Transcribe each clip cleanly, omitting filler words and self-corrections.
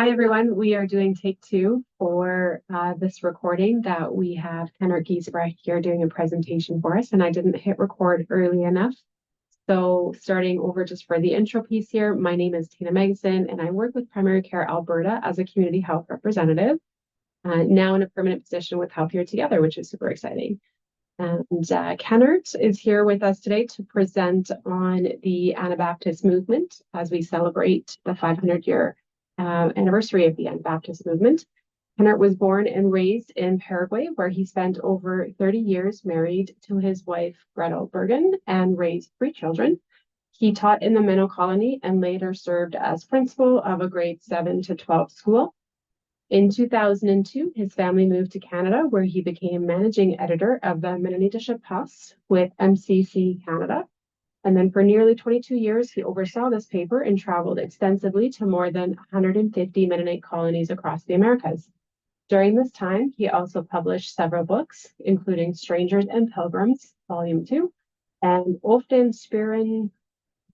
Hi, everyone. We are doing take two for this recording that we have Kennert Giesbrecht here doing a presentation for us, and I didn't hit record early enough. So starting over just for the intro piece here, my name is Tina Megson, and I work with Primary Care Alberta as a community health representative, now in a permanent position with Health Here Together, which is super exciting. And Kennert is here with us today to present on the Anabaptist movement as we celebrate the 500-year anniversary of the Anabaptist movement. Kennert was born and raised in Paraguay, where he spent over 30 years married to his wife, Gretel Bergen, and raised 3 children. He taught in the Minnow colony and later served as principal of a grade 7 to 12 school. In 2002, his family moved to Canada, where he became managing editor of the Mennonite Post with MCC Canada. And then for nearly 22 years, he oversaw this paper and traveled extensively to more than 150 Mennonite colonies across the Americas. During this time, he also published several books, including Strangers and Pilgrims, Volume 2, and Often Spieren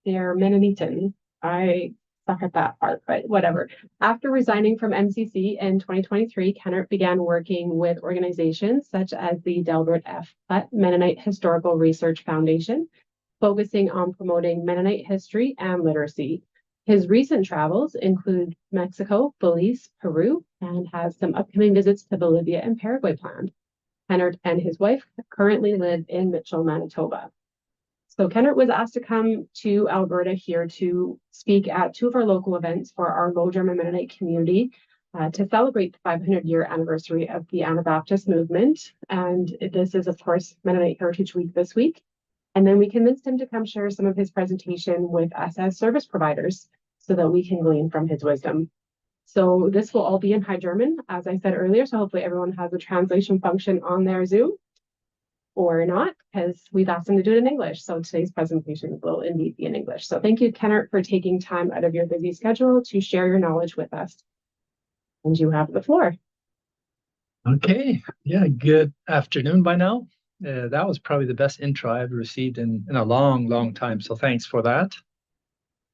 der Mennoniten. I suck at that part, but whatever. After resigning from MCC in 2023, Kennert began working with organizations such as the Delbert F. Platt Mennonite Historical Research Foundation, focusing on promoting Mennonite history and literacy. His recent travels include Mexico, Belize, Peru, and has some upcoming visits to Bolivia and Paraguay planned. Kennert and his wife currently live in Mitchell, Manitoba. So Kennert was asked to come to Alberta here to speak at 2 of our local events for our Low German Mennonite community to celebrate the 500-year anniversary of the Anabaptist movement. And this is, of course, Mennonite Heritage Week this week. And then we convinced him to come share some of his presentation with us as service providers so that we can glean from his wisdom. So this will all be in High German, as I said earlier, so hopefully everyone has a translation function on their Zoom, or not, because we've asked them to do it in English. So today's presentation will indeed be in English. So thank you, Kennert, for taking time out of your busy schedule to share your knowledge with us. And you have the floor. Okay, yeah, good afternoon by now. That was probably the best intro I've received in a long time. So thanks for that.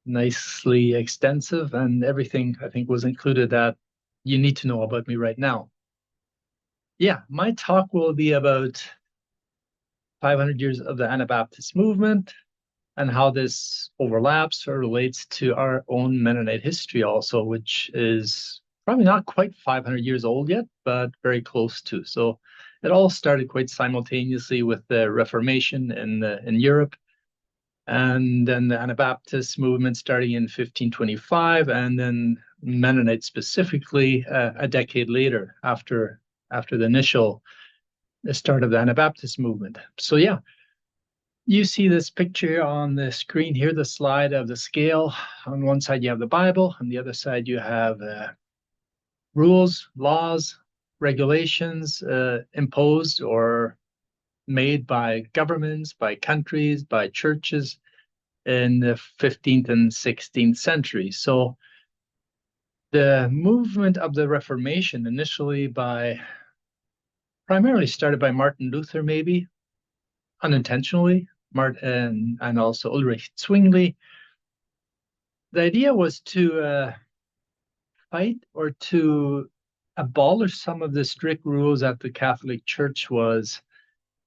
Nicely extensive, and everything I think was included that you need to know about me right now. Yeah, my talk will be about 500 years of the Anabaptist movement and how this overlaps or relates to our own Mennonite history also, which is probably not quite 500 years old yet, but very close to. So it all started quite simultaneously with the Reformation in Europe, and then the Anabaptist movement starting in 1525, and then Mennonite specifically a decade later after the initial start of the Anabaptist movement. So yeah, you see this picture on the screen here, the slide of the scale. On one side you have the Bible, on the other side you have rules, laws, regulations imposed or made by governments, by countries, by churches in the 15th and 16th century. So the movement of the Reformation initially primarily started by Martin Luther, maybe unintentionally, Martin and also Ulrich Zwingli. The idea was to fight or to abolish some of the strict rules that the Catholic Church was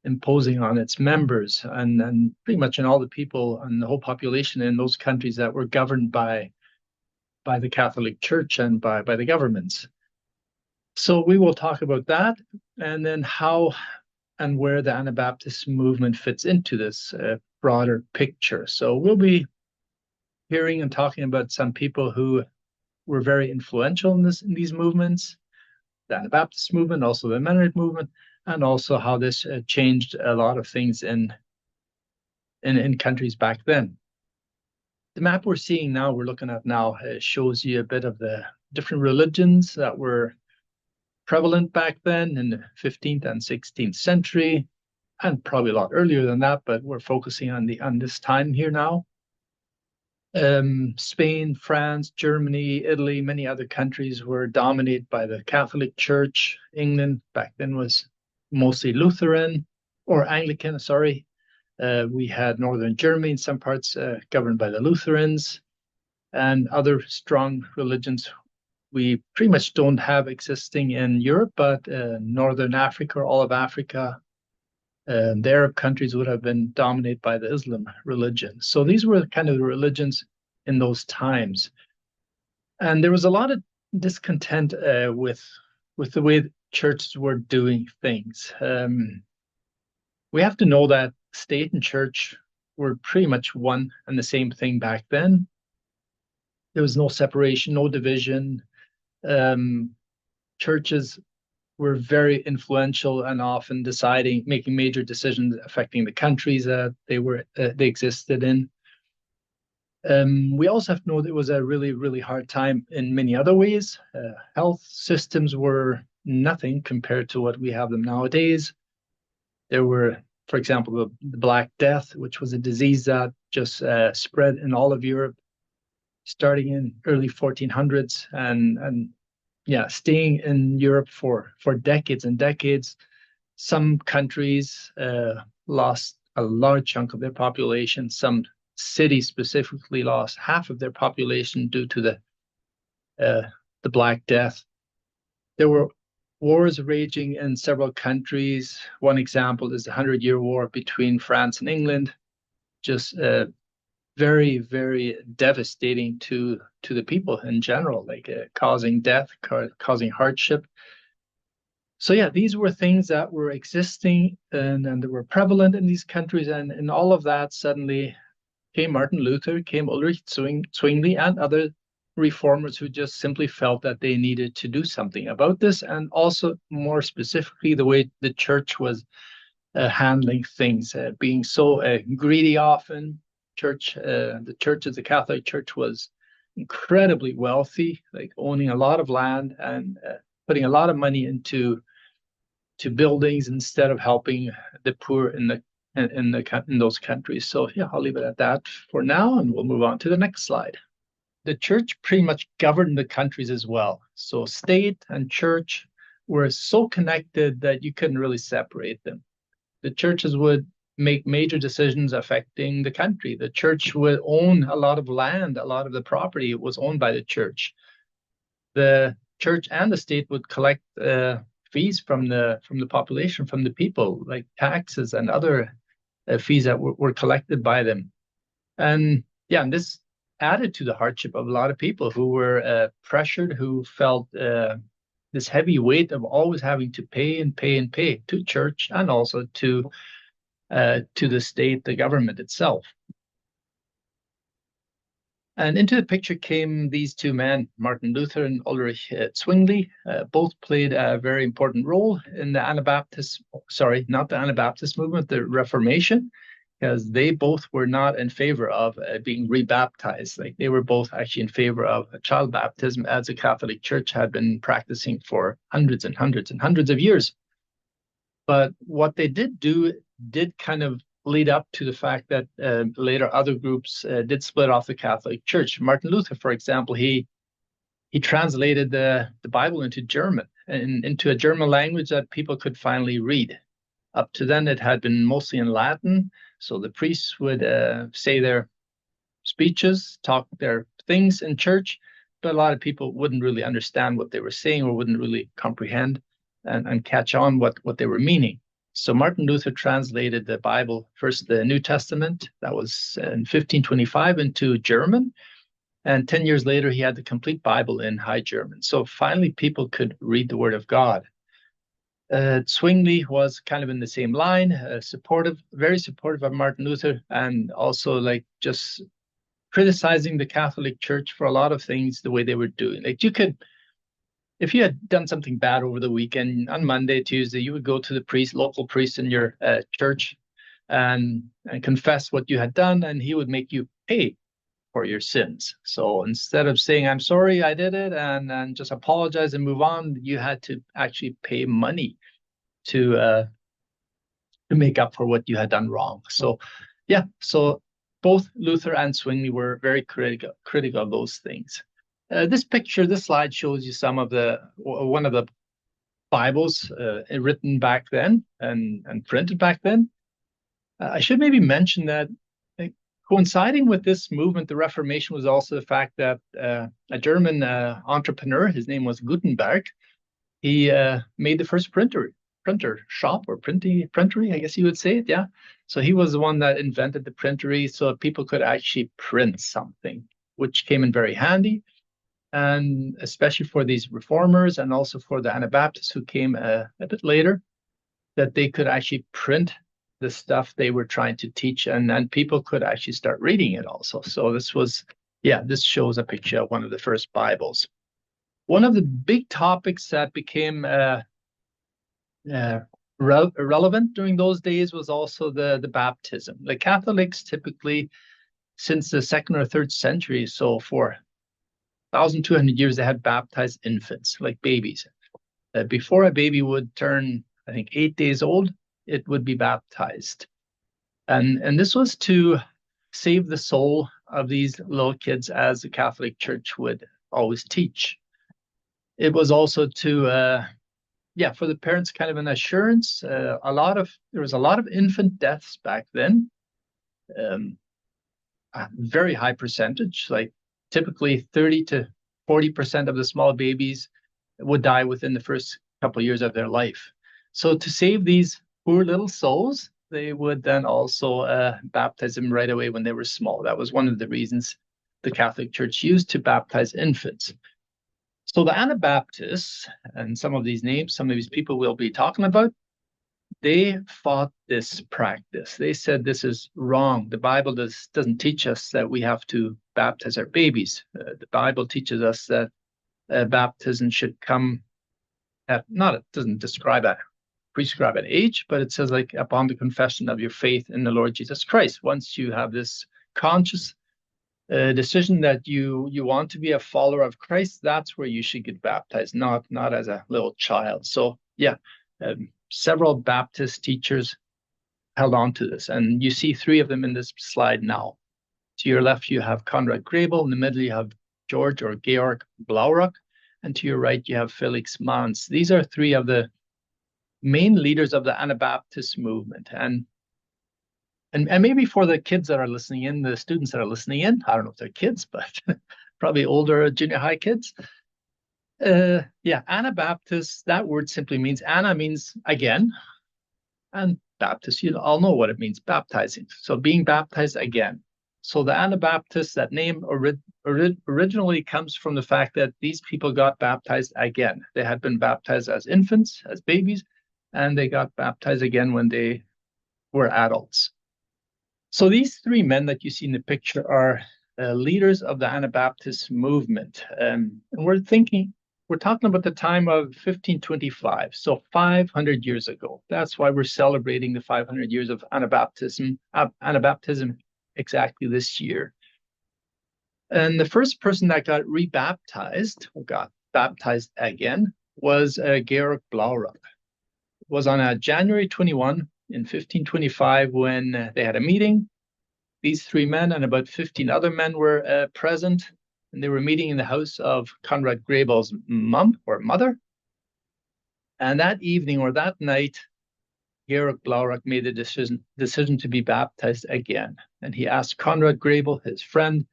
imposing on its members and pretty much in all the people and the whole population in those countries that were governed by the Catholic Church and by the governments. So we will talk about that, and then how and where the Anabaptist movement fits into this broader picture. So we'll be hearing and talking about some people who were very influential in these movements, the Anabaptist movement, also the Mennonite movement, and also how this changed a lot of things in countries back then. The map we're looking at now, shows you a bit of the different religions that were prevalent back then in the 15th and 16th century, and probably a lot earlier than that, but we're focusing on this time here now. Spain, France, Germany, Italy, many other countries were dominated by the Catholic Church. England back then was mostly Lutheran or Anglican, sorry. We had northern Germany in some parts governed by the Lutherans, and other strong religions we pretty much don't have existing in Europe, but Northern Africa, all of Africa, the Arab countries would have been dominated by the Islam religion. So these were kind of the religions in those times. And there was a lot of discontent with the way churches were doing things. We have to know that state and church were pretty much one and the same thing back then. There was no separation, no division. Churches were very influential and often making major decisions affecting the countries that they existed in. We also have to know that it was a really, really hard time in many other ways. Health systems were nothing compared to what we have them nowadays. There were, for example, the Black Death, which was a disease that just spread in all of Europe, starting in early 1400s and staying in Europe for decades and decades. Some countries lost a large chunk of their population. Some cities specifically lost half of their population due to the Black Death. There were wars raging in several countries. One example is the 100-Year War between France and England, just very, very devastating to the people in general, like causing death, causing hardship. So yeah, these were things that were existing and they were prevalent in these countries, and in all of that, suddenly came Martin Luther, came Ulrich Zwingli, and other reformers who just simply felt that they needed to do something about this, and also more specifically the way the church was handling things, being so greedy often. The Catholic Church was incredibly wealthy, like owning a lot of land and putting a lot of money into buildings instead of helping the poor in those countries. So yeah, I'll leave it at that for now, and we'll move on to the next slide. The church pretty much governed the countries as well. So state and church were so connected that you couldn't really separate them. The churches would make major decisions affecting the country. The church would own a lot of land, a lot of the property was owned by the church. The church and the state would collect fees from the population, from the people, like taxes and other fees that were collected by them. And this added to the hardship of a lot of people who were pressured, who felt this heavy weight of always having to pay and pay and pay to church and also to the state, the government itself. And into the picture came these two men, Martin Luther and Ulrich Zwingli. Both played a very important role in the not the Anabaptist movement, the Reformation, because they both were not in favor of being rebaptized. Like they were both actually in favor of child baptism, as the Catholic Church had been practicing for hundreds and hundreds and hundreds of years. But what they did do did kind of lead up to the fact that later other groups did split off the Catholic Church. Martin Luther, for example, he translated the Bible into German, and into a German language that people could finally read. Up to then, it had been mostly in Latin, so the priests would say their speeches, talk their things in church, but a lot of people wouldn't really understand what they were saying or wouldn't really comprehend and catch on what they were meaning. So Martin Luther translated the Bible, first the New Testament, that was in 1525, into German. And 10 years later, he had the complete Bible in High German. So finally, people could read the Word of God. Zwingli was kind of in the same line, very supportive of Martin Luther, and also like just criticizing the Catholic Church for a lot of things, the way they were doing. Like if you had done something bad over the weekend, on Monday, Tuesday, you would go to the local priest in your church and confess what you had done, and he would make you pay for your sins. So instead of saying, I'm sorry, I did it, and just apologize and move on, you had to actually pay money to make up for what you had done wrong. So both Luther and Zwingli were very critical of those things. This slide shows you one of the Bibles written back then and printed back then. I should maybe mention that coinciding with this movement, the Reformation, was also the fact that a German entrepreneur, his name was Gutenberg, he made the first printer shop, or printery, I guess you would say it, yeah. So he was the one that invented the printery, so people could actually print something, which came in very handy, and especially for these reformers and also for the Anabaptists who came a bit later, that they could actually print the stuff they were trying to teach, and people could actually start reading it also. So this shows a picture of one of the first Bibles. One of the big topics that became relevant during those days was also the baptism. The Catholics typically, since the 2nd or 3rd century, so for 1,200 years, they had baptized infants, like babies. Before a baby would turn, I think, 8 days old, it would be baptized. And this was to save the soul of these little kids, as the Catholic Church would always teach. It was also to, for the parents, kind of an assurance. There was a lot of infant deaths back then. A very high percentage, like typically 30 to 40% of the small babies would die within the first couple of years of their life. So to save these poor little souls, they would then also baptize them right away when they were small. That was one of the reasons the Catholic Church used to baptize infants. So the Anabaptists, and some of these people we'll be talking about, they fought this practice. They said this is wrong. The Bible doesn't teach us that we have to baptize our babies. The Bible teaches us that baptism should come at, it doesn't prescribe an age, but it says, like, upon the confession of your faith in the Lord Jesus Christ. Once you have this conscious decision that you want to be a follower of Christ, that's where you should get baptized, not as a little child. So several Baptist teachers held on to this, and you see 3 of them in this slide now. To your left, you have Conrad Grebel. In the middle, you have Georg Blaurock, and to your right, you have Felix Manz. These are 3 of the main leaders of the Anabaptist movement. And maybe for the kids that are listening in, the students that are listening in, I don't know if they're kids, but probably older junior high kids. Anabaptist, that word simply means, Ana means again, and Baptist, you all know what it means, baptizing. So being baptized again. So the Anabaptist, that name originally comes from the fact that these people got baptized again. They had been baptized as infants, as babies, and they got baptized again when they were adults. So these 3 men that you see in the picture are leaders of the Anabaptist movement. And we're talking about the time of 1525, so 500 years ago. That's why we're celebrating the 500 years of Anabaptism exactly this year. And the first person that got rebaptized, or got baptized again, was Georg Blaurock. It was on January 21 in 1525 when they had a meeting. These 3 men and about 15 other men were present, and they were meeting in the house of Conrad Grebel's mother. And that evening, or that night, Georg Blaurock made the decision to be baptized again. And he asked Conrad Grebel, his friend,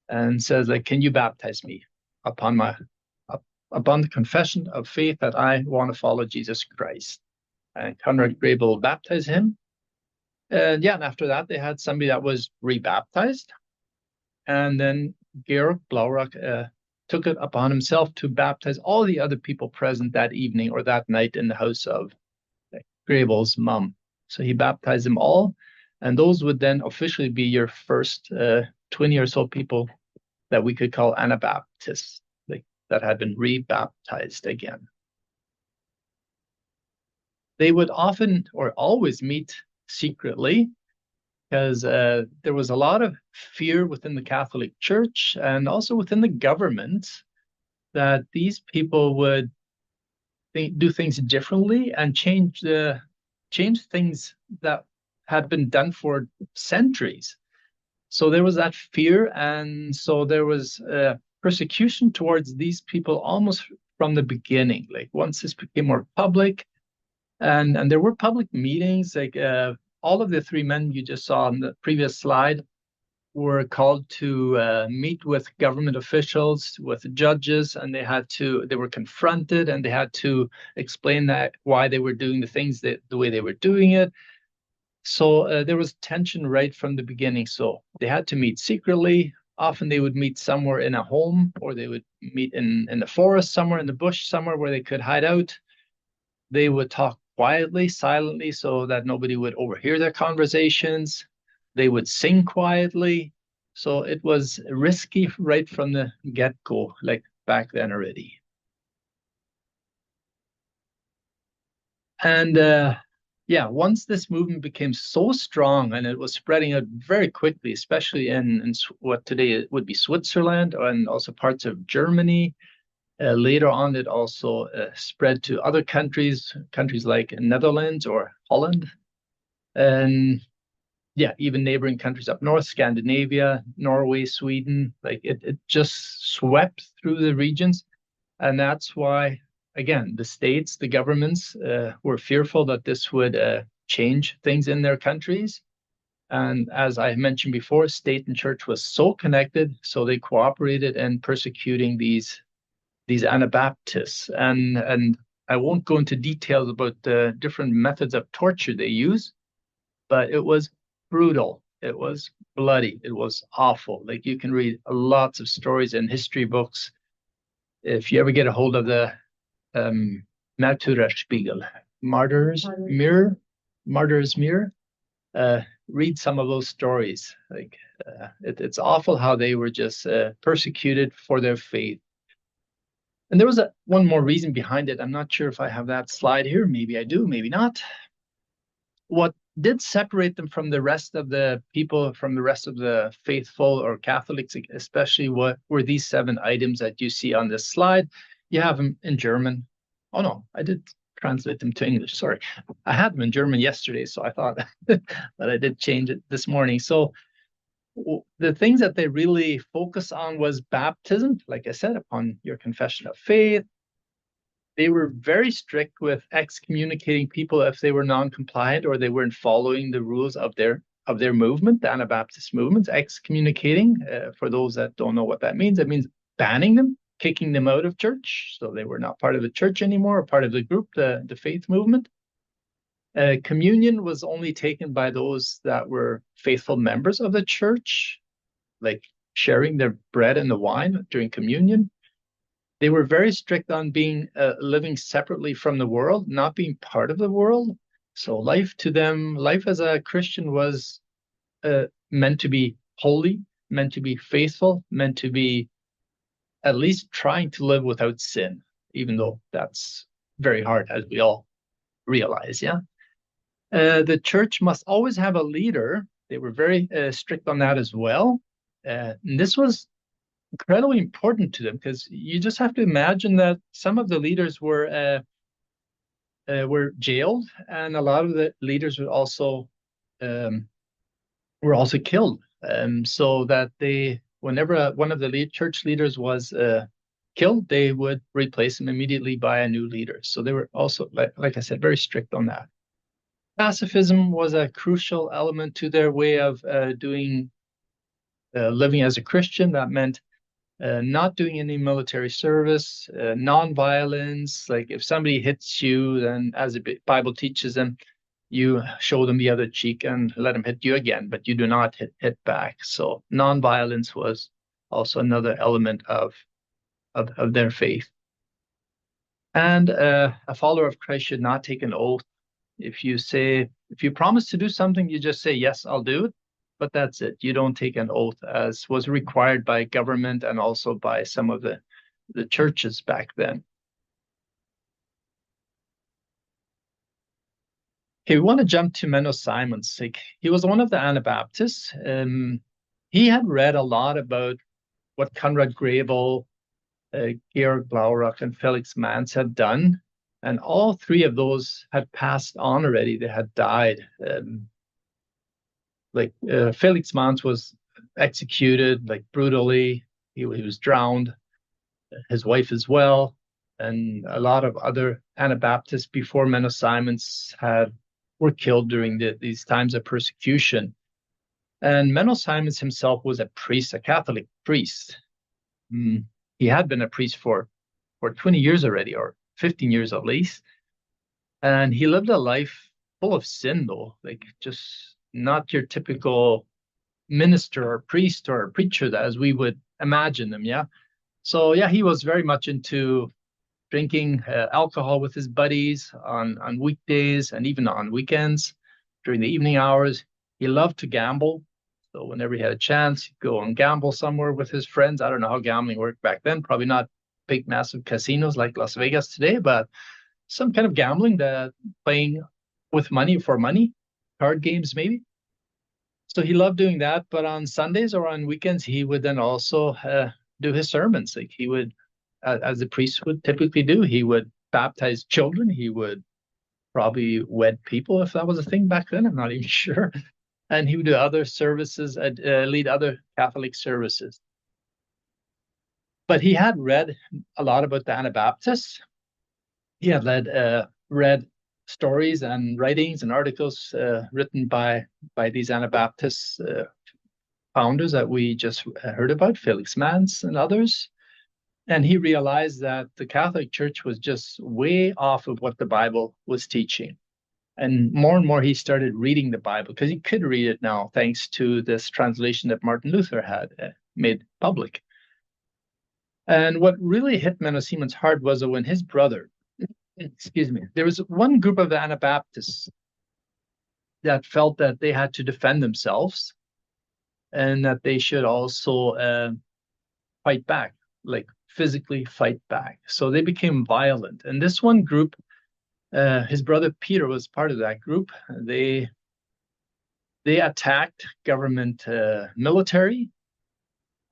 and says, like, can you baptize me upon the confession of faith that I want to follow Jesus Christ? And Conrad Grebel baptized him. And after that, they had somebody that was rebaptized. And then Georg Blaurock took it upon himself to baptize all the other people present that evening or that night in the house of Grebel's mom. So he baptized them all, and those would then officially be your first 20 or so people that we could call Anabaptists, that had been rebaptized again. They would often or always meet secretly, because there was a lot of fear within the Catholic Church and also within the government that these people would do things differently and change things that had been done for centuries. So there was that fear, and so there was persecution towards these people almost from the beginning. Like, once this became more public, and there were public meetings, like all of the 3 men you just saw on the previous slide, were called to meet with government officials, with judges, and they were confronted, and they had to explain that why they were doing the things the way they were doing it. So there was tension right from the beginning. So they had to meet secretly. Often they would meet somewhere in a home, or they would meet in the forest, somewhere in the bush, somewhere where they could hide out. They would talk quietly, silently, so that nobody would overhear their conversations. They would sing quietly. So it was risky right from the get-go, like back then already. And yeah, once this movement became so strong and it was spreading out very quickly, especially in what today would be Switzerland and also parts of Germany. Later on, it also spread to other countries like Netherlands or Holland. And yeah, even neighboring countries up north, Scandinavia, Norway, Sweden, like it just swept through the regions. And that's why, again, the states, the governments were fearful that this would change things in their countries. And as I mentioned before, state and church was so connected, so they cooperated in persecuting these Anabaptists. And I won't go into details about the different methods of torture they use, but it was brutal. It was bloody. It was awful. Like you can read lots of stories in history books. If you ever get a hold of the Märtyrerspiegel, Martyr's Mirror, read some of those stories. Like it's awful how they were just persecuted for their faith. And there was one more reason behind it. I'm not sure if I have that slide here. Maybe I do, maybe not. What did separate them from the rest of the people, from the rest of the faithful or Catholics, especially, what were these 7 items that you see on this slide? You have them in German. Oh no, I did translate them to English. Sorry. I had them in German yesterday, so I thought that I did change it this morning. So the things that they really focus on was baptism, like I said, upon your confession of faith. They were very strict with excommunicating people if they were non-compliant or they weren't following the rules of their movement, the Anabaptist movement. Excommunicating, for those that don't know what that means, it means banning them, kicking them out of church. So they were not part of the church anymore, or part of the group, the faith movement. Communion was only taken by those that were faithful members of the church, like sharing their bread and the wine during communion. They were very strict on being living separately from the world, not being part of the world. So life to them, life as a Christian was meant to be holy, meant to be faithful, meant to be at least trying to live without sin, even though that's very hard, as we all realize, yeah? The church must always have a leader. They were very strict on that as well. And this was incredibly important to them, because you just have to imagine that some of the leaders were jailed, and a lot of the leaders were also killed. So that whenever one of the church leaders was killed, they would replace him immediately by a new leader. So they were also, like I said, very strict on that. Pacifism was a crucial element to their way of living as a Christian. That meant not doing any military service, non-violence. Like if somebody hits you, then as the Bible teaches them, you show them the other cheek and let them hit you again, but you do not hit back. So non-violence was also another element of their faith. And a follower of Christ should not take an oath. If you promise to do something, you just say, yes, I'll do it. But that's it. You don't take an oath, as was required by government and also by some of the churches back then. Okay, we want to jump to Menno Simons. He was one of the Anabaptists. He had read a lot about what Conrad Grebel, Georg Blaurock, and Felix Manz had done. And all 3 of those had passed on already. They had died. Felix Manz was executed brutally. He was drowned. His wife as well. And a lot of other Anabaptists before Menno Simons were killed during these times of persecution. And Menno Simons himself was a priest, a Catholic priest. He had been a priest for 20 years already, or 15 years at least. And he lived a life full of sin, though, like just not your typical minister or priest or preacher as we would imagine them. Yeah. So, yeah, he was very much into drinking alcohol with his buddies on weekdays and even on weekends during the evening hours. He loved to gamble. So whenever he had a chance, he'd go and gamble somewhere with his friends. I don't know how gambling worked back then. Probably not big, massive casinos like Las Vegas today, but some kind of gambling, that playing with money for money, card games maybe. So he loved doing that. But on Sundays or on weekends, he would then also do his sermons. Like he would, as the priest would typically do, he would baptize children. He would probably wed people if that was a thing back then. I'm not even sure. And he would do other services, lead other Catholic services. But he had read a lot about the Anabaptists. He had read stories and writings and articles written by these Anabaptist founders that we just heard about, Felix Manz and others. And he realized that the Catholic Church was just way off of what the Bible was teaching. And more he started reading the Bible because he could read it now, thanks to this translation that Martin Luther had made public. And what really hit Menno Simons hard was that when his brother, there was one group of the Anabaptists that felt that they had to defend themselves and that they should also fight back, like physically fight back. So they became violent. And this one group, his brother Peter was part of that group. They attacked government military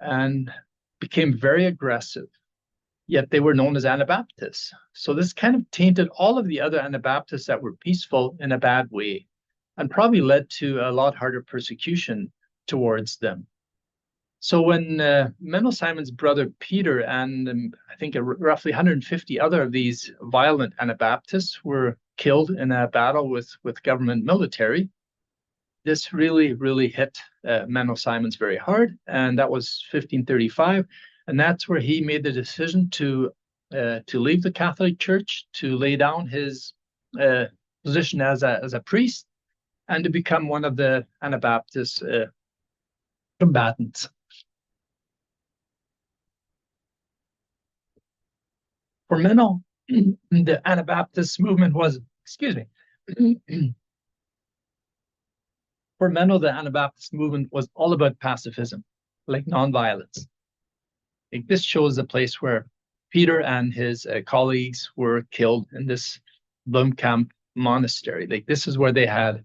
and became very aggressive. Yet they were known as Anabaptists. So this kind of tainted all of the other Anabaptists that were peaceful in a bad way, and probably led to a lot harder persecution towards them. So when Menno Simons' brother Peter and I think roughly 150 other of these violent Anabaptists were killed in a battle with government military, this really hit Menno Simons very hard, and that was 1535. And that's where he made the decision to leave the Catholic Church, to lay down his position as a priest, and to become one of the Anabaptist combatants. For Menno, the Anabaptist movement was, for Menno, the Anabaptist movement was all about pacifism, like nonviolence. Like this shows the place where Peter and his colleagues were killed in this Blomkamp monastery. Like this is where they had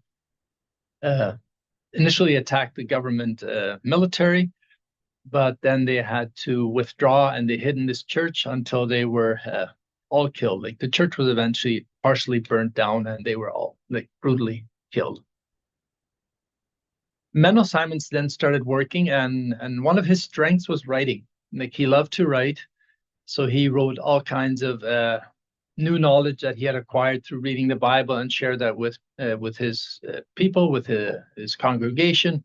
initially attacked the government military, but then they had to withdraw and they hid in this church until they were all killed. Like the church was eventually partially burnt down and they were all like brutally killed. Menno Simons then started working, and one of his strengths was writing. Like he loved to write, so he wrote all kinds of new knowledge that he had acquired through reading the Bible and shared that with his people, with his congregation.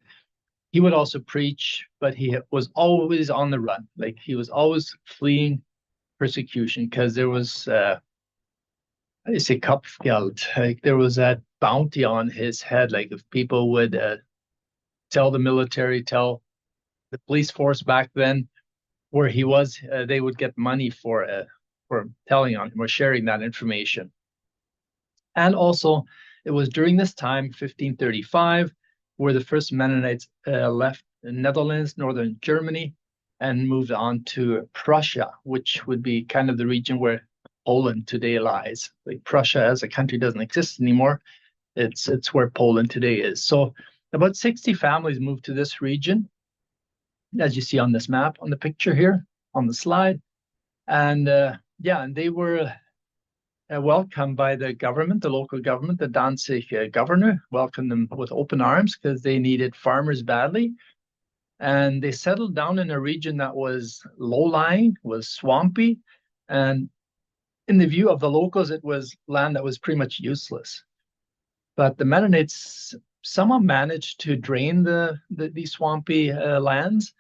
He would also preach, but he was always on the run. Like he was always fleeing persecution because there was, I say Kopfgeld, like there was that bounty on his head. Like if people would tell the military, tell the police force back then where he was, they would get money for telling on him or sharing that information. And also, it was during this time, 1535, where the first Mennonites left the Netherlands, northern Germany, and moved on to Prussia, which would be kind of the region where Poland today lies. Like Prussia as a country doesn't exist anymore. It's where Poland today is. So about 60 families moved to this region, as you see on this map, on the picture here, on the slide. And and they were welcomed by the government, the local government. The Danzig governor welcomed them with open arms because they needed farmers badly. And they settled down in a region that was low-lying, was swampy. And in the view of the locals, it was land that was pretty much useless. But the Mennonites somehow managed to drain these swampy lands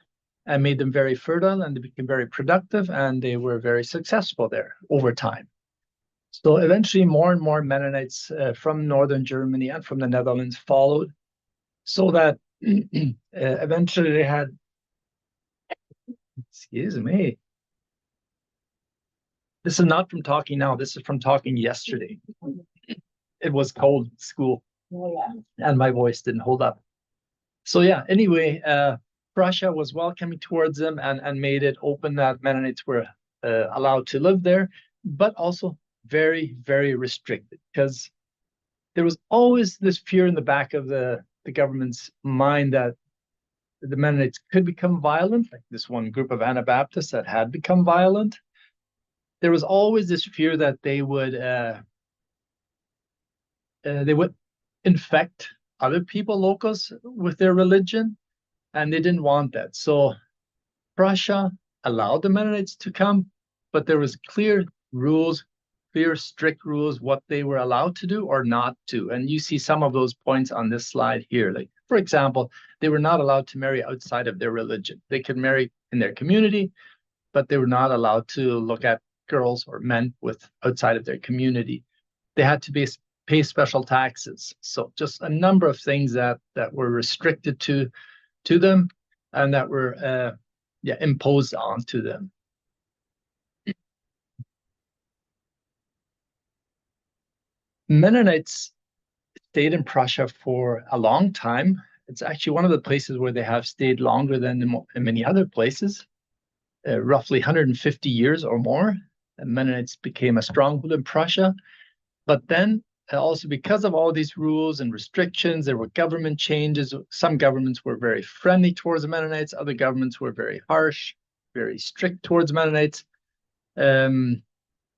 and made them very fertile, and they became very productive, and they were very successful there over time. So eventually more and more Mennonites from northern Germany and from the Netherlands followed, so that eventually they had, excuse me, this is not from talking now, this is from talking yesterday. It was cold at school, and my voice didn't hold up. So yeah, anyway, Prussia was welcoming towards them and made it open that Mennonites were allowed to live there, but also very, very restricted, because there was always this fear in the back of the government's mind that the Mennonites could become violent, like this one group of Anabaptists that had become violent. There was always this fear that they would infect other people, locals, with their religion, and they didn't want that. So Prussia allowed the Mennonites to come, but there was clear rules, clear, strict rules, what they were allowed to do or not to. And you see some of those points on this slide here. Like, for example, they were not allowed to marry outside of their religion. They could marry in their community, but they were not allowed to look at girls or men with outside of their community. They had to pay special taxes. So just a number of things that were restricted to them and that were imposed onto them. Mennonites stayed in Prussia for a long time. It's actually one of the places where they have stayed longer than in many other places, roughly 150 years or more. And Mennonites became a stronghold in Prussia. But then also because of all these rules and restrictions, there were government changes. Some governments were very friendly towards the Mennonites. Other governments were very harsh, very strict towards Mennonites.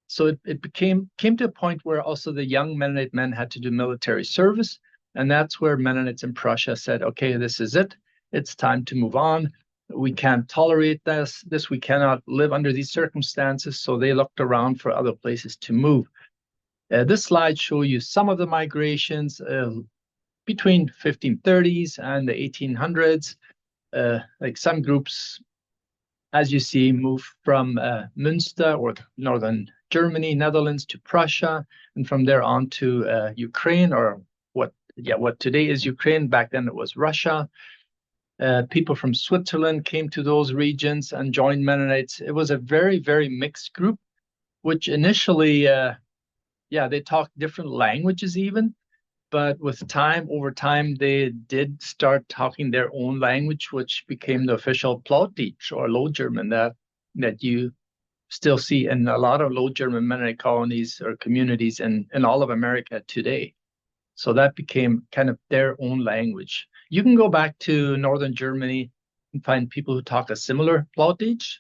So it came to a point where also the young Mennonite men had to do military service. And that's where Mennonites in Prussia said, okay, this is it. It's time to move on. We can't tolerate this. We cannot live under these circumstances. So they looked around for other places to move. This slide shows you some of the migrations between 1530s and the 1800s. Like some groups, as you see, move from Münster or northern Germany, Netherlands to Prussia, and from there on to Ukraine, or what today is Ukraine. Back then it was Russia. People from Switzerland came to those regions and joined Mennonites. It was a very, very mixed group, which initially, they talked different languages even, but with time, over time, they did start talking their own language, which became the official Plautdeutsch or Low German that you still see in a lot of Low German Mennonite colonies or communities in all of America today. So that became kind of their own language. You can go back to northern Germany and find people who talk a similar Plautdeutsch,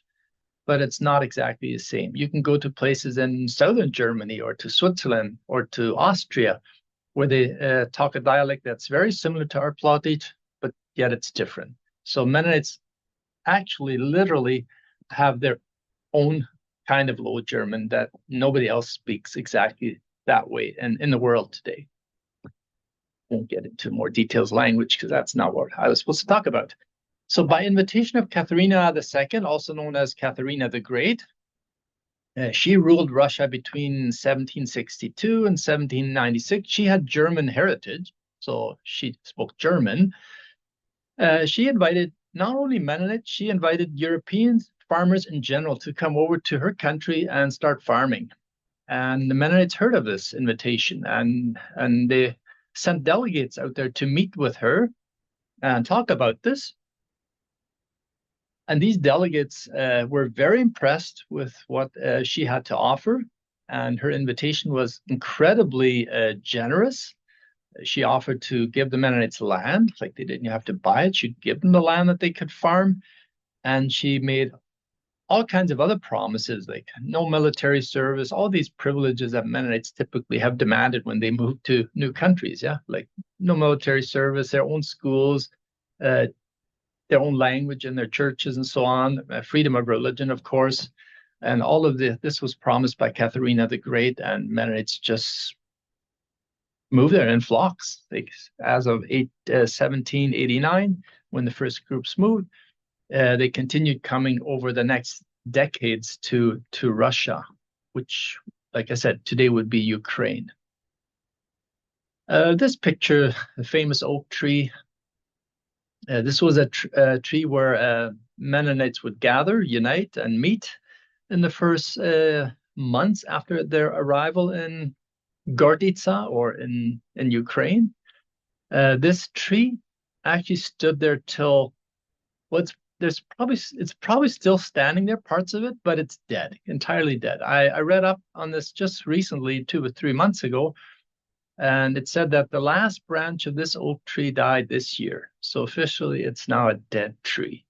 but it's not exactly the same. You can go to places in southern Germany or to Switzerland or to Austria where they talk a dialect that's very similar to our Plautdeutsch, but yet it's different. So Mennonites actually literally have their own kind of Low German that nobody else speaks exactly that way in the world today. Won't get into more details language because that's not what I was supposed to talk about. So by invitation of Katharina II, also known as Katharina the Great, she ruled Russia between 1762 and 1796. She had German heritage, so she spoke German. She invited not only Mennonites, she invited Europeans, farmers in general, to come over to her country and start farming. And the Mennonites heard of this invitation, and they sent delegates out there to meet with her and talk about this. And these delegates were very impressed with what she had to offer. And her invitation was incredibly generous. She offered to give the Mennonites land, like they didn't have to buy it. She'd give them the land that they could farm. And she made all kinds of other promises, like no military service, all these privileges that Mennonites typically have demanded when they move to new countries. Yeah, like no military service, their own schools, their own language in their churches and so on, freedom of religion, of course. And all of this was promised by Katharina the Great, and Mennonites just moved there in flocks. Like as of 1789, when the first groups moved, they continued coming over the next decades to Russia, which, like I said, today would be Ukraine. This picture, the famous oak tree, this was a tree where Mennonites would gather, unite, and meet in the first months after their arrival in Gortytsa, or in Ukraine. This tree actually stood there till, well, it's probably still standing there, parts of it, but it's dead, entirely dead. I read up on this just recently, 2 or 3 months ago, and it said that the last branch of this oak tree died this year. So officially, it's now a dead tree.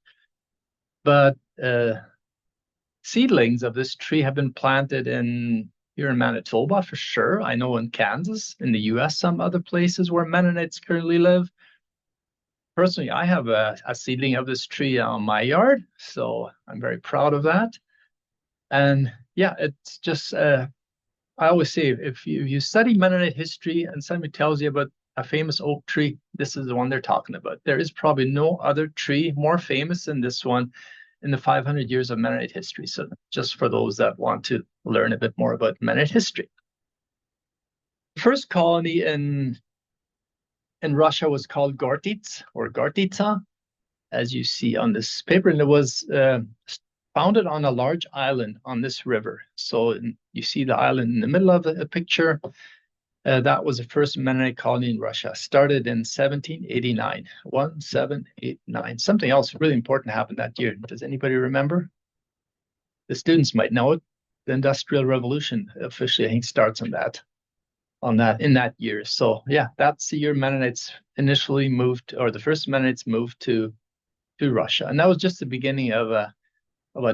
But seedlings of this tree have been planted here in Manitoba for sure. I know in Kansas, in the US, some other places where Mennonites currently live. Personally, I have a seedling of this tree on my yard, so I'm very proud of that. And yeah, it's just, I always say, if you study Mennonite history and somebody tells you about a famous oak tree, this is the one they're talking about. There is probably no other tree more famous than this one in the 500 years of Mennonite history. So just for those that want to learn a bit more about Mennonite history. The first colony in Russia was called Gortyts, or Gortytsa, as you see on this paper, and it was founded on a large island on this river. So you see the island in the middle of the picture. That was the first Mennonite colony in Russia, started in 1789, 1789. Something else really important happened that year. Does anybody remember? The students might know it. The Industrial Revolution officially, I think, starts in that year. So yeah, that's the year Mennonites initially moved, or the first Mennonites moved to Russia. And that was just the beginning of a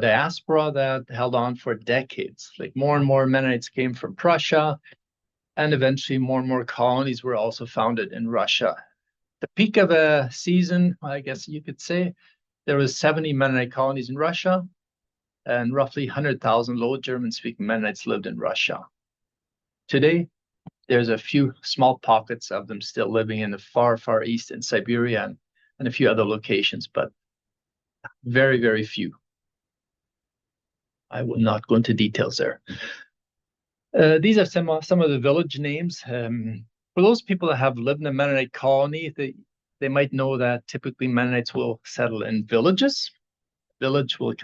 diaspora that held on for decades. Like more and more Mennonites came from Prussia, and eventually more and more colonies were also founded in Russia. The peak of a season, I guess you could say, there was 70 Mennonite colonies in Russia, and roughly 100,000 Low German speaking Mennonites lived in Russia. Today, there's a few small pockets of them still living in the far, far east in Siberia and a few other locations, but very, very few. I will not go into details there. These are some of the village names. For those people that have lived in a Mennonite colony, they might know that typically Mennonites will settle in villages. Village will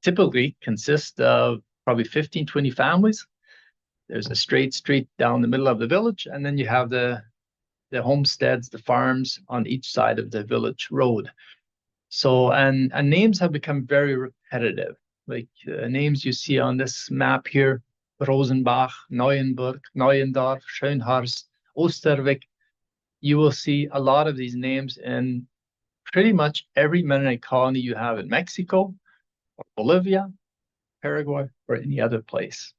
typically consist of probably 15, 20 families. There's a straight street down the middle of the village, and then you have the homesteads, the farms on each side of the village road. So, and names have become very repetitive. Like names you see on this map here: Rosenbach, Neuenburg, Neuendorf, Schönhorst, Osterwijk. You will see a lot of these names in pretty much every Mennonite colony you have in Mexico, or Bolivia, Paraguay, or any other place.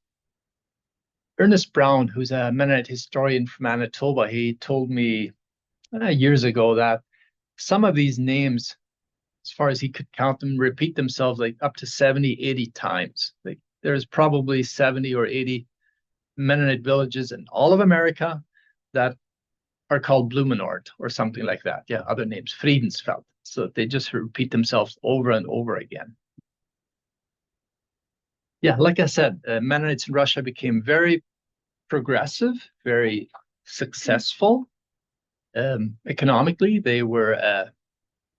Ernest Brown, who's a Mennonite historian from Manitoba, he told me years ago that some of these names, as far as he could count them, repeat themselves like up to 70, 80 times. Like there's probably 70 or 80 Mennonite villages in all of America that are called Blumenort or something like that. Yeah, other names, Friedensfeld. So they just repeat themselves over and over again. Yeah, like I said, Mennonites in Russia became very progressive, very successful. Economically, they were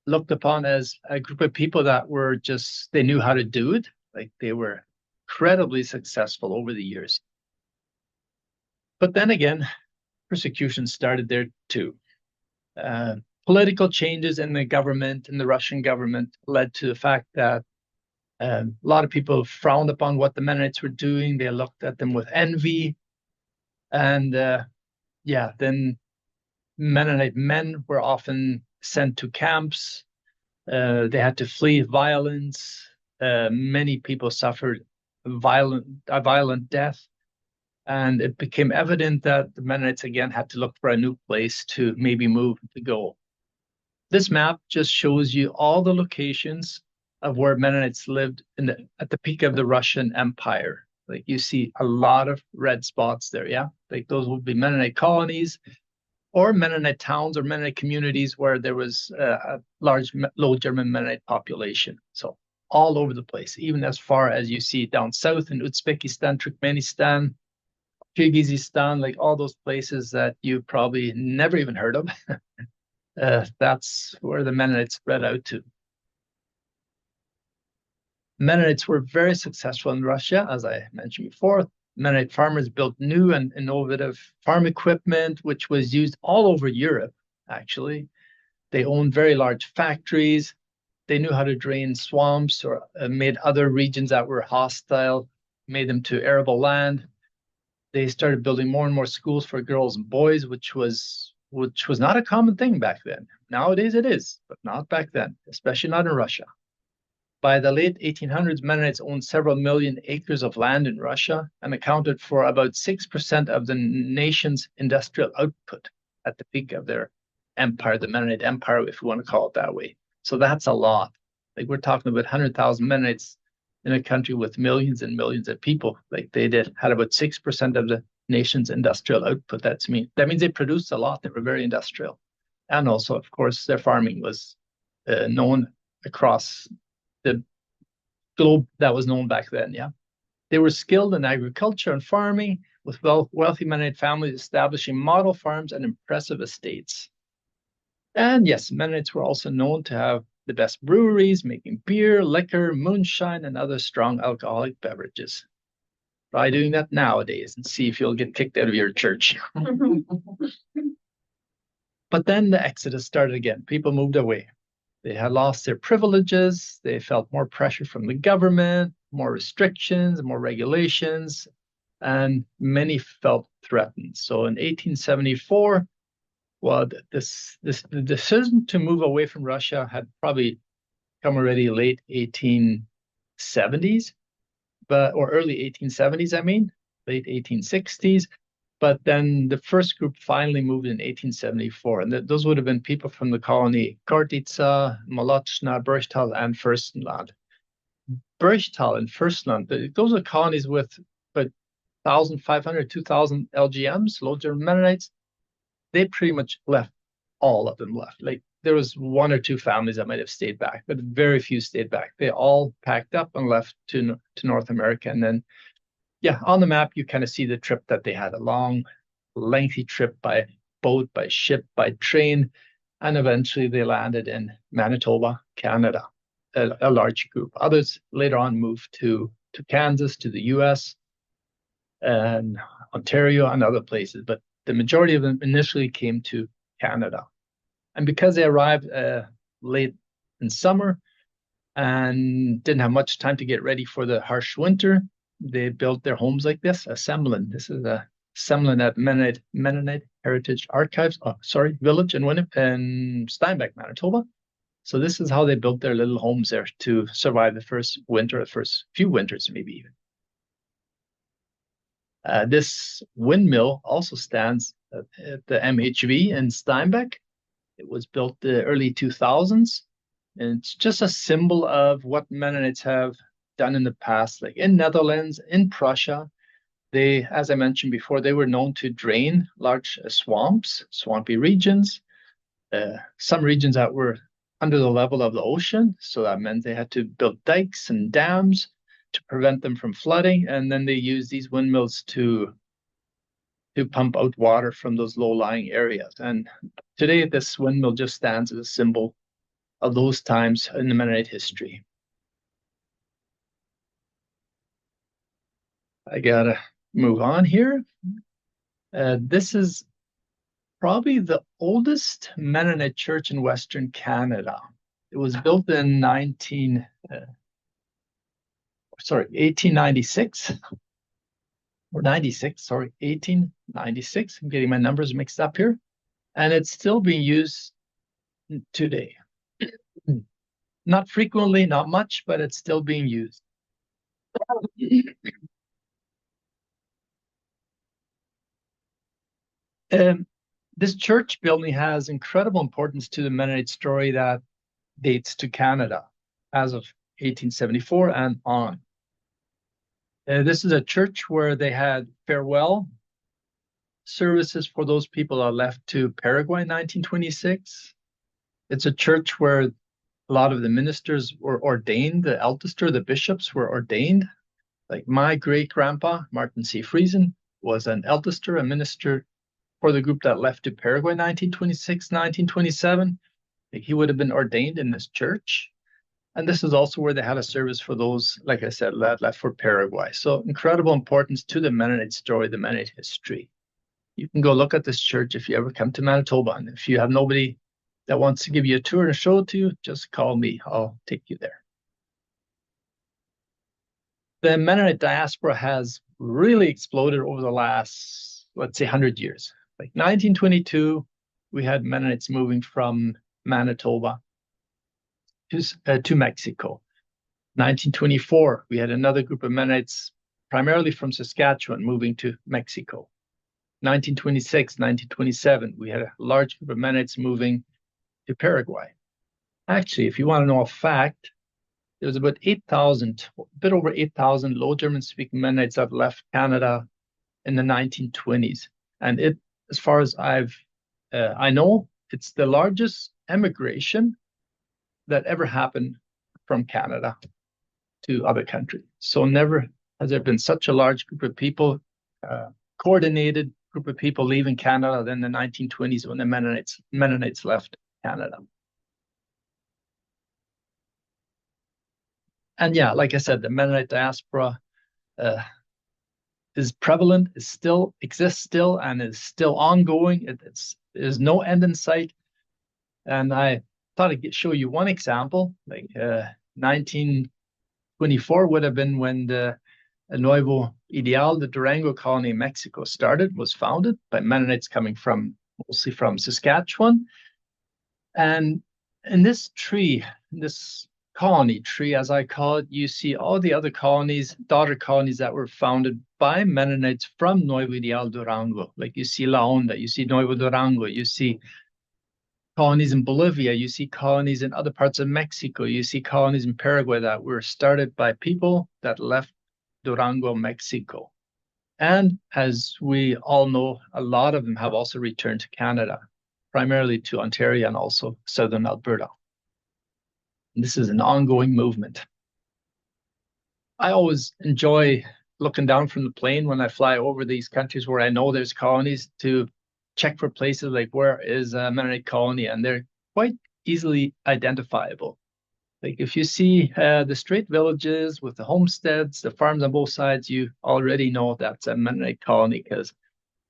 looked upon as a group of people that were just, they knew how to do it. Like they were incredibly successful over the years. But then again, persecution started there too. Political changes in the government, in the Russian government, led to the fact that a lot of people frowned upon what the Mennonites were doing. They looked at them with envy. And yeah, then Mennonite men were often sent to camps. They had to flee violence. Many people suffered a violent death. And it became evident that the Mennonites again had to look for a new place to maybe move to go. This map just shows you all the locations of where Mennonites lived at the peak of the Russian Empire. Like you see a lot of red spots there, yeah? Like those would be Mennonite colonies. or Mennonite towns or Mennonite communities where there was a large Low German Mennonite population. So all over the place, even as far as you see down south in Uzbekistan, Turkmenistan, Kyrgyzstan, like all those places that you probably never even heard of. That's where the Mennonites spread out to. Mennonites were very successful in Russia, as I mentioned before. Mennonite farmers built new and innovative farm equipment, which was used all over Europe, actually. They owned very large factories. They knew how to drain swamps or made other regions that were hostile, made them to arable land. They started building more and more schools for girls and boys, which was not a common thing back then. Nowadays it is, but not back then, especially not in Russia. By the late 1800s, Mennonites owned several million acres of land in Russia and accounted for about 6% of the nation's industrial output at the peak of their empire, the Mennonite Empire, if you want to call it that way. So that's a lot. Like we're talking about 100,000 Mennonites in a country with millions and millions of people. Like they had about 6% of the nation's industrial output. That means they produced a lot. They were very industrial. And also, of course, their farming was known across the globe that was known back then. Yeah, they were skilled in agriculture and farming, with wealthy Mennonite families establishing model farms and impressive estates. And yes, Mennonites were also known to have the best breweries, making beer, liquor, moonshine, and other strong alcoholic beverages. Try doing that nowadays and see if you'll get kicked out of your church. But then the exodus started again. People moved away. They had lost their privileges. They felt more pressure from the government, more restrictions, more regulations, and many felt threatened. So in 1874, well, the decision to move away from Russia had probably come already late 1870s, or early 1870s, I mean, late 1860s. But then the first group finally moved in 1874, and those would have been people from the colony Gortica, Molochna, Berchtal, and Fürstenland. Berchtal and Fürstenland, those are colonies with about 1,500, 2,000 LGMs, Low German Mennonites. They pretty much left, all of them left. Like there was one or two families that might have stayed back, but very few stayed back. They all packed up and left to North America. And then, yeah, on the map, you kind of see the trip that they had, a long, lengthy trip by boat, by ship, by train. And eventually they landed in Manitoba, Canada, a large group. Others later on moved to Kansas, to the US, and Ontario and other places. But the majority of them initially came to Canada. And because they arrived late in summer and didn't have much time to get ready for the harsh winter, they built their homes like this, a Semlin. This is a Semlin at Mennonite Heritage Archives, village in Steinbach, Manitoba. So this is how they built their little homes there to survive the first winter, the first few winters, maybe even. This windmill also stands at the MHV in Steinbach. It was built the early 2000s, and it's just a symbol of what Mennonites have done in the past. Like in Netherlands, in Prussia, they, as I mentioned before, they were known to drain large swamps, swampy regions, some regions that were under the level of the ocean. So that meant they had to build dikes and dams to prevent them from flooding. And then they used these windmills to pump out water from those low-lying areas. And today, this windmill just stands as a symbol of those times in the Mennonite history. I gotta move on here. This is probably the oldest Mennonite church in Western Canada. It was built in 1896 or 96, sorry, 1896. I'm getting my numbers mixed up here. And it's still being used today. Not frequently, not much, but it's still being used. This church building has incredible importance to the Mennonite story that dates to Canada as of 1874 and on. This is a church where they had farewell services for those people that left to Paraguay in 1926. It's a church where a lot of the ministers were ordained, the Ältester, the bishops were ordained. Like my great-grandpa, Martin C. Friesen, was an Ältester, a minister for the group that left to Paraguay 1926, 1927. Like he would have been ordained in this church. And this is also where they had a service for those, like I said, that left for Paraguay. So incredible importance to the Mennonite story, the Mennonite history. You can go look at this church if you ever come to Manitoba. And if you have nobody that wants to give you a tour and show it to you, just call me. I'll take you there. The Mennonite diaspora has really exploded over the last, let's say, 100 years. Like 1922, we had Mennonites moving from Manitoba to Mexico. 1924, we had another group of Mennonites, primarily from Saskatchewan, moving to Mexico. 1926, 1927, we had a large group of Mennonites moving to Paraguay. Actually, if you want to know a fact, there was about 8,000, a bit over 8,000 Low German speaking Mennonites that left Canada in the 1920s. And it, as far as I know, it's the largest emigration that ever happened from Canada to other countries. So never has there been such a large group of people, coordinated group of people leaving Canada than the 1920s when the Mennonites left Canada. And yeah, like I said, the Mennonite diaspora is prevalent, exists still, and is still ongoing. There's no end in sight. And I thought I'd show you one example. Like 1924 would have been when the Nuevo Ideal, the Durango colony in Mexico, was founded by Mennonites coming mostly from Saskatchewan. And in this tree, this colony tree, as I call it, you see all the other colonies, daughter colonies that were founded by Mennonites from Nuevo Ideal Durango. Like you see La Honda, you see Nuevo Durango, you see colonies in Bolivia, you see colonies in other parts of Mexico, you see colonies in Paraguay that were started by people that left Durango, Mexico. And as we all know, a lot of them have also returned to Canada, primarily to Ontario and also southern Alberta. And this is an ongoing movement. I always enjoy looking down from the plane when I fly over these countries where I know there's colonies to check for places like where is a Mennonite colony, and they're quite easily identifiable. Like if you see the straight villages with the homesteads, the farms on both sides, you already know that's a Mennonite colony because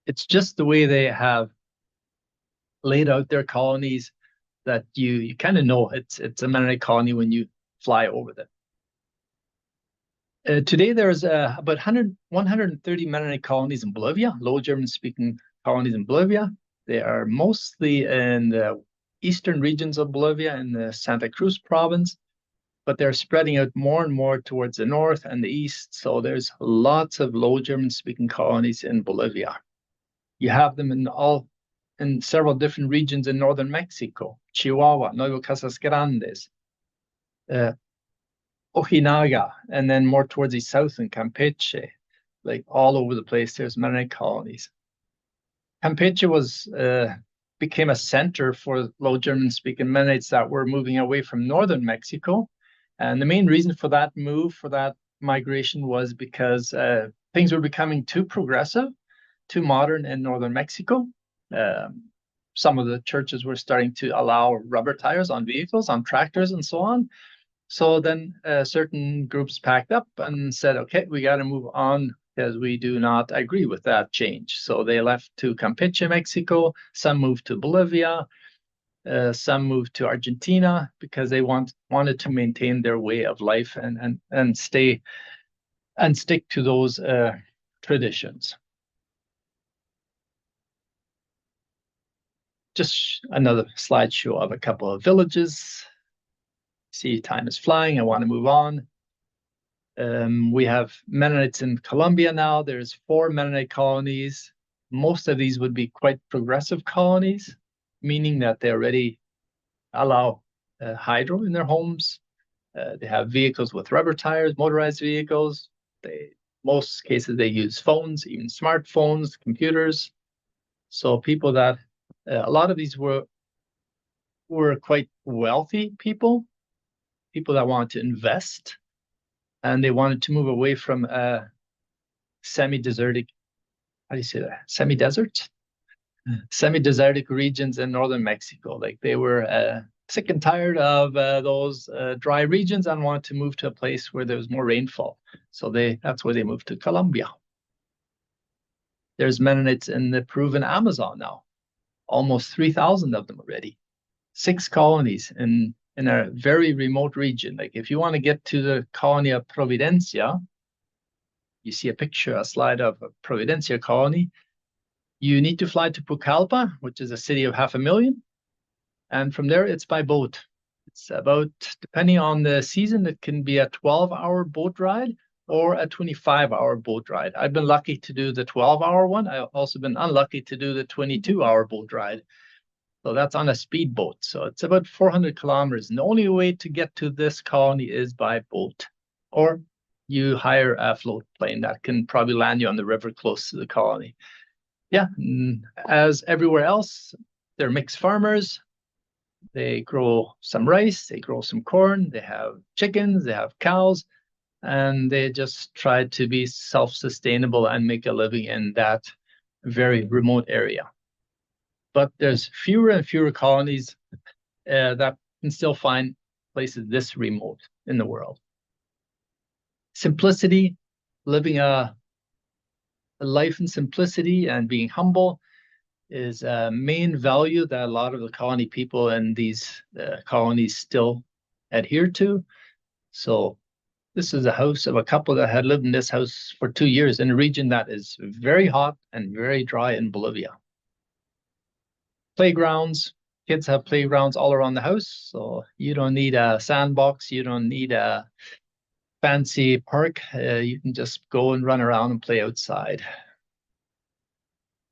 it's just the way they have laid out their colonies that you kind of know it's a Mennonite colony when you fly over them. Today, there's about 130 Mennonite colonies in Bolivia, Low German-speaking colonies in Bolivia. They are mostly in the eastern regions of Bolivia, in the Santa Cruz province, but they're spreading out more and more towards the north and the east. So there's lots of Low German-speaking colonies in Bolivia. You have them in several different regions in northern Mexico, Chihuahua, Nuevo Casas Grandes, Ojinaga, and then more towards the south in Campeche. Like all over the place, there's Mennonite colonies. Campeche became a center for Low German-speaking Mennonites that were moving away from northern Mexico. And the main reason for that migration was because things were becoming too progressive, too modern in northern Mexico. Some of the churches were starting to allow rubber tires on vehicles, on tractors, and so on. So then certain groups packed up and said, okay, we got to move on because we do not agree with that change. So they left to Campeche, Mexico. Some moved to Bolivia. Some moved to Argentina because they wanted to maintain their way of life and stay and stick to those traditions. Just another slideshow of a couple of villages. See, time is flying. I want to move on. We have Mennonites in Colombia now. There's 4 Mennonite colonies. Most of these would be quite progressive colonies, meaning that they already allow hydro in their homes. They have vehicles with rubber tires, motorized vehicles. Most cases they use phones, even smartphones, computers. So people that a lot of these were quite wealthy people that wanted to invest, and they wanted to move away from semi-desertic, how do you say that? Semi-desertic regions in northern Mexico. Like they were sick and tired of those dry regions and wanted to move to a place where there was more rainfall. So that's where they moved to Colombia. There's Mennonites in the Peruvian Amazon now, almost 3,000 of them already. 6 colonies in a very remote region. Like if you want to get to the colony of Providencia, you see a slide of a Providencia colony. You need to fly to Pucallpa, which is a city of 500,000. And from there, it's by boat. It's about, depending on the season, it can be a 12-hour boat ride or a 25-hour boat ride. I've been lucky to do the 12-hour one. I've also been unlucky to do the 22-hour boat ride. So that's on a speedboat. So it's about 400 kilometers. And the only way to get to this colony is by boat. Or you hire a float plane that can probably land you on the river close to the colony. Yeah, as everywhere else, they're mixed farmers. They grow some rice, they grow some corn, they have chickens, they have cows, and they just try to be self-sustainable and make a living in that very remote area. But there's fewer and fewer colonies that can still find places this remote in the world. Simplicity, living a life in simplicity and being humble is a main value that a lot of the colony people in these colonies still adhere to. So this is a house of a couple that had lived in this house for 2 years in a region that is very hot and very dry in Bolivia. Playgrounds, kids have playgrounds all around the house, so you don't need a sandbox, you don't need a fancy park. You can just go and run around and play outside.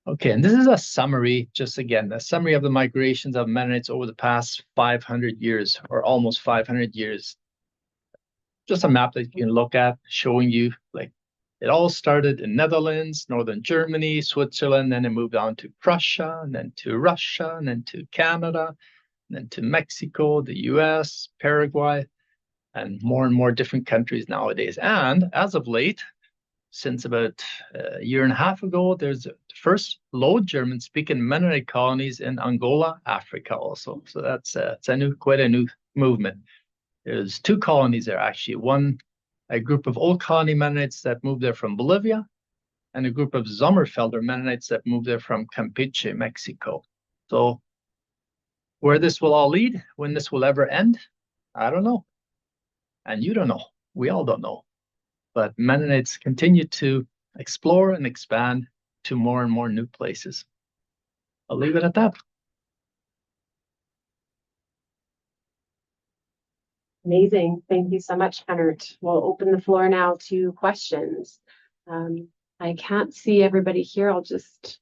Okay, and this is a summary, just again, a summary of the migrations of Mennonites over the past 500 years, or almost 500 years. Just a map that you can look at, showing you, like, it all started in Netherlands, northern Germany, Switzerland, then it moved on to Prussia, and then to Russia, and then to Canada, and then to Mexico, the US, Paraguay, and more different countries nowadays. And as of late, since about a year and a half ago, there's the first Low German speaking Mennonite colonies in Angola, Africa also. So that's quite a new movement. There's 2 colonies there actually. One, a group of Old Colony Mennonites that moved there from Bolivia, and a group of Sommerfelder Mennonites that moved there from Campeche, Mexico. So where this will all lead, when this will ever end, I don't know. And you don't know. We all don't know. But Mennonites continue to explore and expand to more and more new places. I'll leave it at that. Amazing. Thank you so much, Kennert. We'll open the floor now to questions. I can't see everybody here. I'll just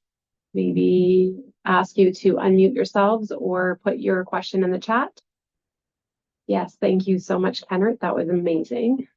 maybe ask you to unmute yourselves or put your question in the chat. Yes, thank you so much, Kennert. That was amazing.